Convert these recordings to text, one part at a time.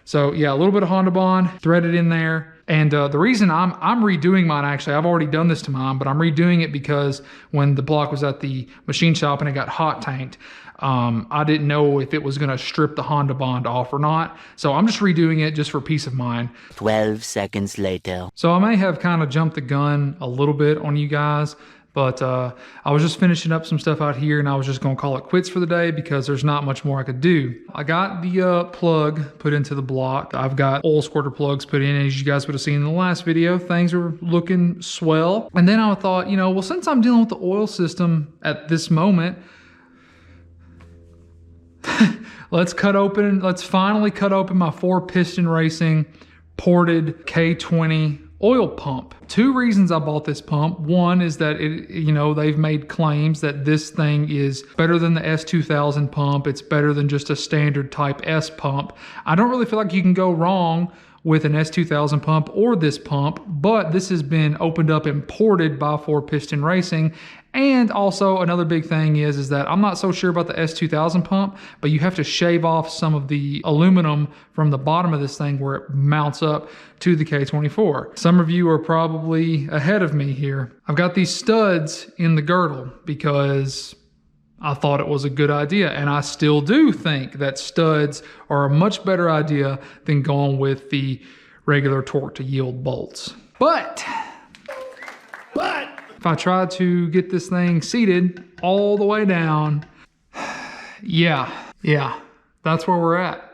So yeah, a little bit of Honda Bond threaded in there. And the reason I'm redoing mine, actually, I've already done this to mine, but I'm redoing it because when the block was at the machine shop and it got hot tanked, I didn't know if it was going to strip the Honda Bond off or not. So I'm just redoing it just for peace of mind. 12 seconds later. So I may have kind of jumped the gun a little bit on you guys, but I was just finishing up some stuff out here and I was just gonna call it quits for the day because there's not much more I could do. I got the plug put into the block. I've got oil squirter plugs put in, as you guys would have seen in the last video. Things were looking swell. And then I thought, you know, well, since I'm dealing with the oil system at this moment, let's finally cut open my 4-piston racing ported K20 oil pump. 2 reasons I bought this pump. One is that it, you know, they've made claims that this thing is better than the S2000 pump. It's better than just a standard Type S pump. I don't really feel like you can go wrong with an S2000 pump or this pump, but this has been opened up and ported by 4-piston racing. And also another big thing is that I'm not so sure about the S2000 pump, but you have to shave off some of the aluminum from the bottom of this thing where it mounts up to the K24. Some of you are probably ahead of me here. I've got these studs in the girdle because I thought it was a good idea, and I still do think that studs are a much better idea than going with the regular torque to yield bolts. But if I try to get this thing seated all the way down, yeah, that's where we're at.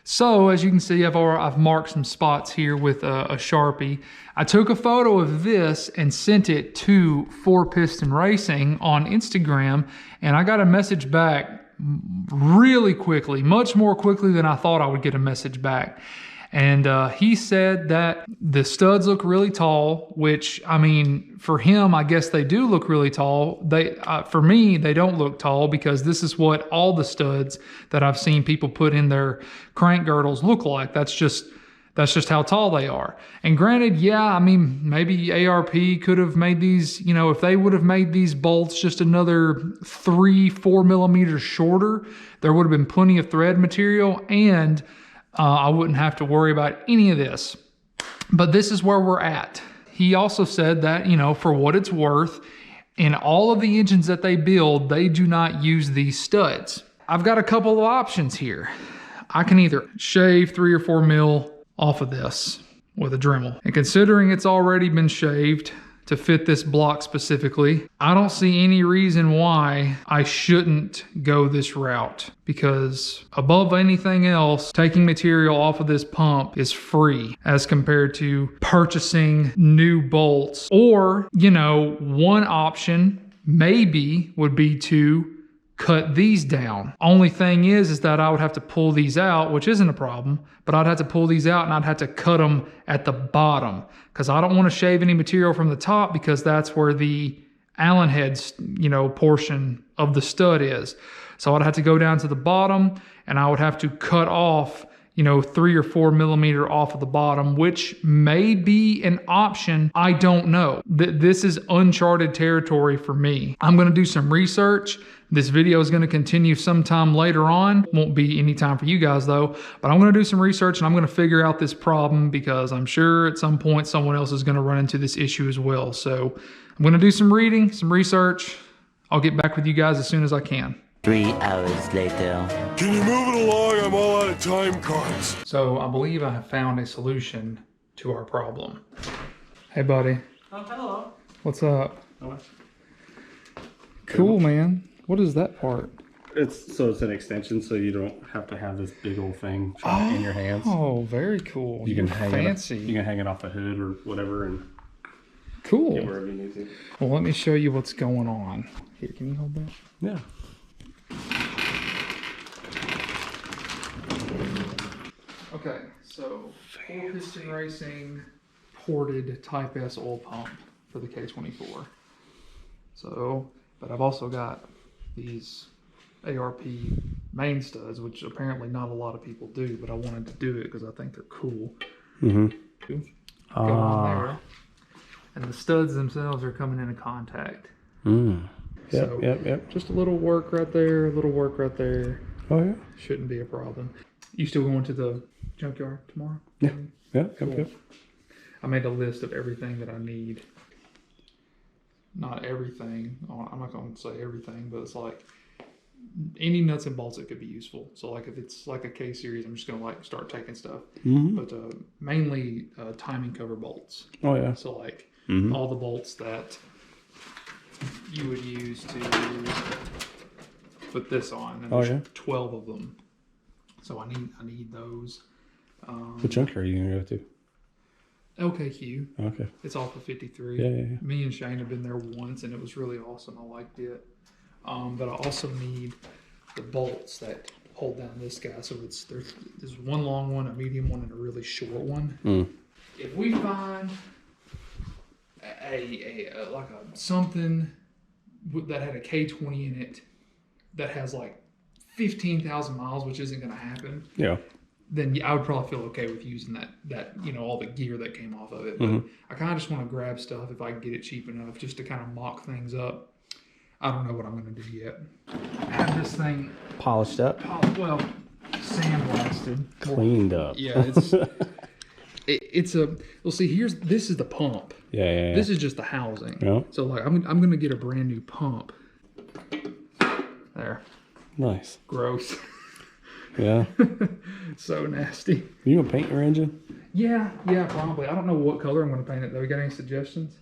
So as you can see, I've marked some spots here with a Sharpie. I took a photo of this and sent it to 4-Piston Racing on Instagram, and I got a message back really quickly, much more quickly than I thought I would get a message back. And he said that the studs look really tall, which, I mean, for him, I guess they do look really tall. For me, they don't look tall because this is what all the studs that I've seen people put in their crank girdles look like. That's just how tall they are. And granted, yeah, I mean, maybe ARP could have made these, you know, if they would have made these bolts just another 3-4 millimeters shorter, there would have been plenty of thread material and I wouldn't have to worry about any of this. But this is where we're at. He also said that, you know, for what it's worth, in all of the engines that they build, they do not use these studs. I've got a couple of options here. I can either shave 3 or 4 mil off of this with a Dremel. And considering it's already been shaved to fit this block specifically, I don't see any reason why I shouldn't go this route, because above anything else, taking material off of this pump is free as compared to purchasing new bolts. Or, you know, one option maybe would be to cut these down. Only thing is that I would have to pull these out, which isn't a problem, but I'd have to pull these out and I'd have to cut them at the bottom because I don't want to shave any material from the top because that's where the Allen heads, you know, portion of the stud is. So I'd have to go down to the bottom and I would have to cut off, you know, 3 or 4 millimeter off of the bottom, which may be an option. I don't know. This is uncharted territory for me. I'm going to do some research. This video is going to continue sometime later on. Won't be any time for you guys though, but I'm going to do some research and I'm going to figure out this problem because I'm sure at some point someone else is going to run into this issue as well. So I'm going to do some reading, some research. I'll get back with you guys as soon as I can. 3 hours later. Can you move it along? I'm all out of time cards. So I believe I have found a solution to our problem. Hey buddy. Oh, hello. What's up? Oh. Cool, man. What is that part? It's an extension, so you don't have to have this big old thing in your hands. Oh, very cool. You can hang fancy. You can hang it off the hood or whatever, and cool. get wherever you need to. Well, let me show you what's going on. Here, can you hold that? Yeah. Okay, so 4-Piston Racing ported Type S oil pump for the K24. So, but I've also got these ARP main studs, which apparently not a lot of people do, but I wanted to do it because I think they're cool. Mm-hmm. Go on there. And the studs themselves are coming into contact. Mm. Yep, So, yep. just a little work right there, a little work right there. Oh, yeah. Shouldn't be a problem. You still going to the junkyard tomorrow? Yeah. Yeah. Cool. Yep. I made a list of everything that I need. Not everything. I'm not going to say everything, but it's like any nuts and bolts that could be useful. So like if it's like a K series, I'm just going to like start taking stuff. But mainly timing cover bolts. Oh yeah. So like all the bolts that you would use to put this on. And there's 12 of them. So I need those. What junkyard are you gonna go to? LKQ. Okay. It's off of 53. Yeah. Me and Shane have been there once, and it was really awesome. I liked it. But I also need the bolts that hold down this guy. So there's one long one, a medium one, and a really short one. If we find something that had a K20 in it that has like 15,000 miles, which isn't going to happen. Yeah. Then I would probably feel okay with using that all the gear that came off of it. But I kind of just want to grab stuff if I can get it cheap enough, just to kind of mock things up. I don't know what I'm going to do yet. I have this thing Polished up. well, sandblasted, Cleaned up. Yeah, it's well, see, this is the pump. Yeah. This is just the housing. Yeah. So like I'm going to get a brand new pump. There. Nice. Gross. Yeah. So nasty. You gonna paint your engine? Yeah, probably. I don't know what color I'm going to paint it though. You got any suggestions?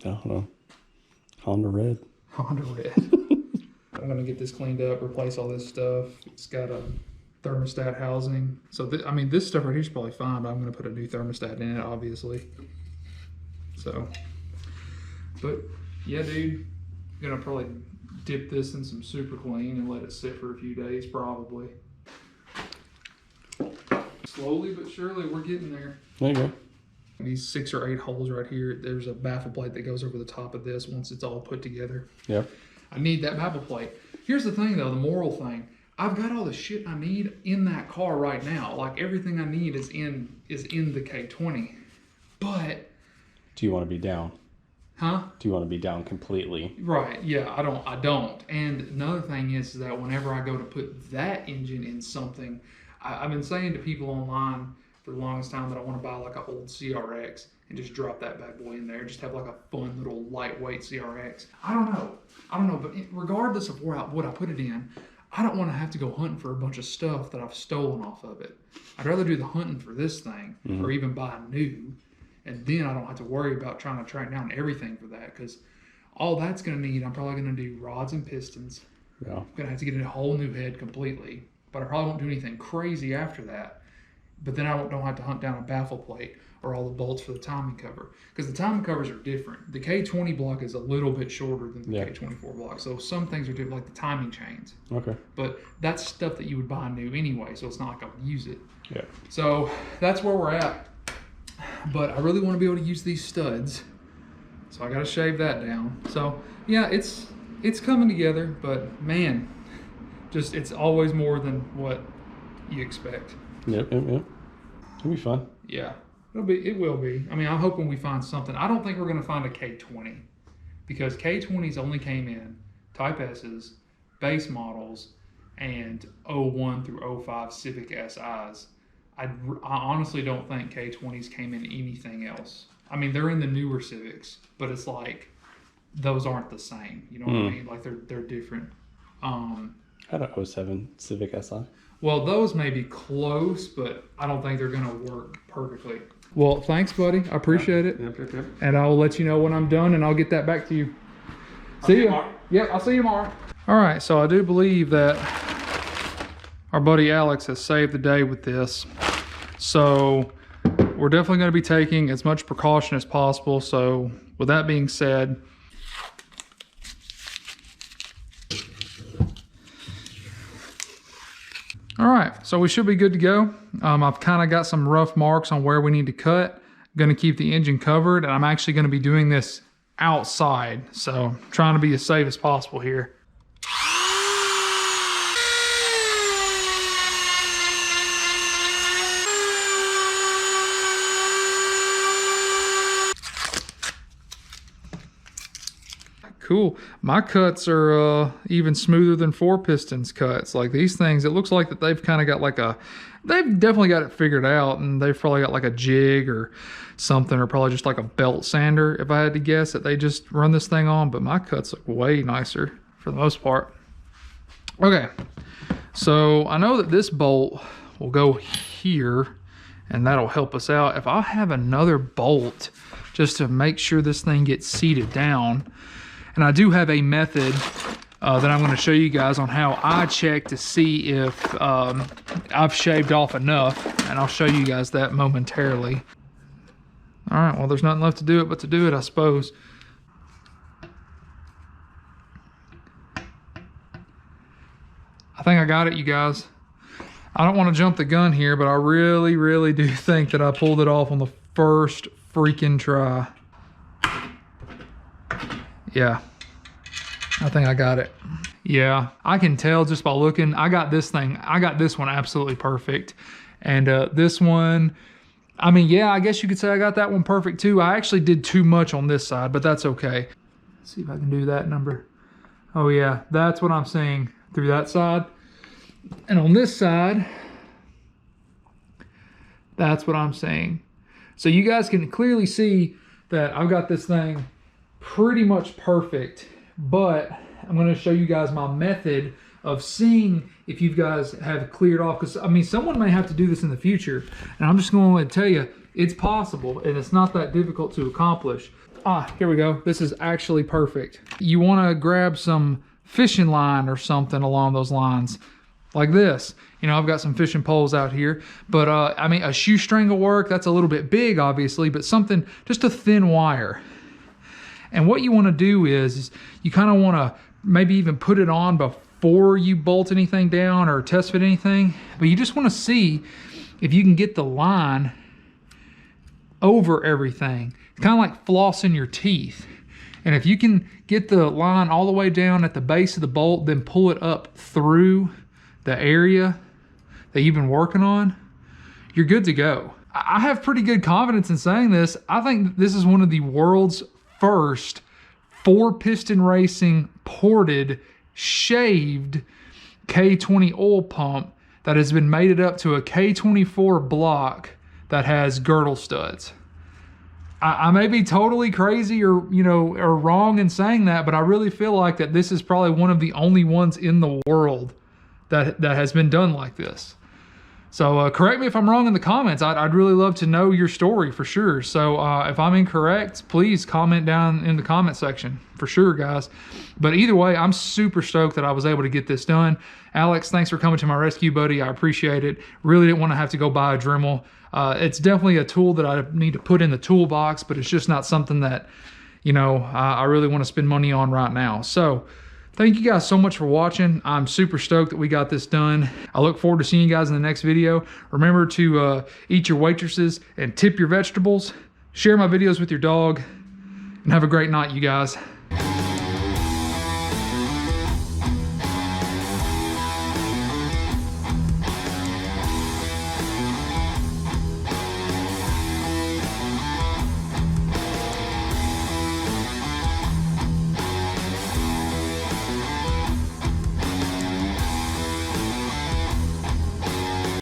I don't know. Honda red. Honda red. I'm going to get this cleaned up, replace all this stuff. It's got a thermostat housing. So this stuff right here is probably fine, but I'm going to put a new thermostat in it, obviously. So, but yeah, dude, I'm going to probably dip this in some super clean and let it sit for a few days, probably. Slowly but surely, we're getting there. There you go. These 6 or 8 holes right here, there's a baffle plate that goes over the top of this once it's all put together. Yeah. I need that baffle plate. Here's the thing though, the moral thing. I've got all the shit I need in that car right now. Like everything I need is in the K20. But Do you want to be down? huh? Do you want to be down completely? Right, yeah, I don't. And another thing is that whenever I go to put that engine in something, I've been saying to people online for the longest time that I want to buy like an old CRX and just drop that bad boy in there. Just have like a fun little lightweight CRX. I don't know, but regardless of what I put it in, I don't want to have to go hunting for a bunch of stuff that I've stolen off of it. I'd rather do the hunting for this thing or even buy new. And then I don't have to worry about trying to track down everything for that, because all that's going to need, I'm probably going to do rods and pistons. Yeah. I'm going to have to get a whole new head completely, but I probably won't do anything crazy after that. But then I don't have to hunt down a baffle plate or all the bolts for the timing cover, because the timing covers are different. The K20 block is a little bit shorter than the K24 block, so some things are different, like the timing chains. Okay. But that's stuff that you would buy new anyway, so it's not like I would use it. Yeah. So that's where we're at. But I really want to be able to use these studs, so I got to shave that down. So yeah, it's coming together, but man, just it's always more than what you expect. Yep. It'll be fun. Yeah, it will be. I mean, I'm hoping we find something. I don't think we're going to find a K20, because K20s only came in Type S's, base models, and 01 through 05 Civic SIs. I honestly don't think K20s came in anything else. I mean, they're in the newer Civics, but it's like those aren't the same. You know what I mean? Like they're different. I had a 07 Civic SI. Well, those may be close, but I don't think they're going to work perfectly. Well, thanks, buddy. I appreciate it. Yep. And I will let you know when I'm done, and I'll get that back to you. See you. Yep, I'll see you tomorrow. All right, so I do believe that our buddy Alex has saved the day with this. So we're definitely going to be taking as much precaution as possible. So with that being said, all right, so we should be good to go. I've kind of got some rough marks on where we need to cut. I'm going to keep the engine covered, and I'm actually going to be doing this outside. So I'm trying to be as safe as possible here. cool. My cuts are even smoother than 4 pistons cuts. Like these things, it looks like that they've kind of got like they've definitely got it figured out, and they've probably got like a jig or something, or probably just like a belt sander, if I had to guess, that they just run this thing on. But my cuts look way nicer for the most part. Okay, so I know that this bolt will go here, and that'll help us out. If I have another bolt just to make sure this thing gets seated down, and I do have a method that I'm going to show you guys on how I check to see if I've shaved off enough, and I'll show you guys that momentarily. All right, well, there's nothing left to do it but to do it, I suppose. I think I got it, you guys. I don't want to jump the gun here, but I really, really do think that I pulled it off on the first freaking try. Yeah, I think I got it. Yeah, I can tell just by looking. I got this one absolutely perfect. And this one, I mean, yeah, I guess you could say I got that one perfect too. I actually did too much on this side, but that's okay. Let's see if I can do that number. Oh yeah, that's what I'm seeing through that side. And on this side, that's what I'm saying. So you guys can clearly see that I've got this thing pretty much perfect, but I'm going to show you guys my method of seeing if you guys have cleared off, because I mean, someone may have to do this in the future, and I'm just going to tell you it's possible, and it's not that difficult to accomplish. Here we go. This is actually perfect. You want to grab some fishing line or something along those lines, like this. You know, I've got some fishing poles out here, but I mean, a shoestring will work. That's a little bit big, obviously, but something, just a thin wire. And what you want to do is you kind of want to maybe even put it on before you bolt anything down or test fit anything, but you just want to see if you can get the line over everything. It's kind of like flossing your teeth. And if you can get the line all the way down at the base of the bolt, then pull it up through the area that you've been working on, you're good to go. I have pretty good confidence in saying this. I think this is one of the world's first 4-piston racing ported shaved K20 oil pump that has been mated up to a K24 block that has girdle studs. I may be totally crazy or wrong in saying that, but I really feel like that this is probably one of the only ones in the world that has been done like this. So correct me if I'm wrong in the comments. I'd really love to know your story for sure. So if I'm incorrect, please comment down in the comment section for sure, guys. But either way, I'm super stoked that I was able to get this done. Alex, thanks for coming to my rescue, buddy. I appreciate it. Really didn't want to have to go buy a Dremel. It's definitely a tool that I need to put in the toolbox, but it's just not something that, I really want to spend money on right now. So thank you guys so much for watching. I'm super stoked that we got this done. I look forward to seeing you guys in the next video. Remember to eat your waitresses and tip your vegetables. Share my videos with your dog. And have a great night, you guys.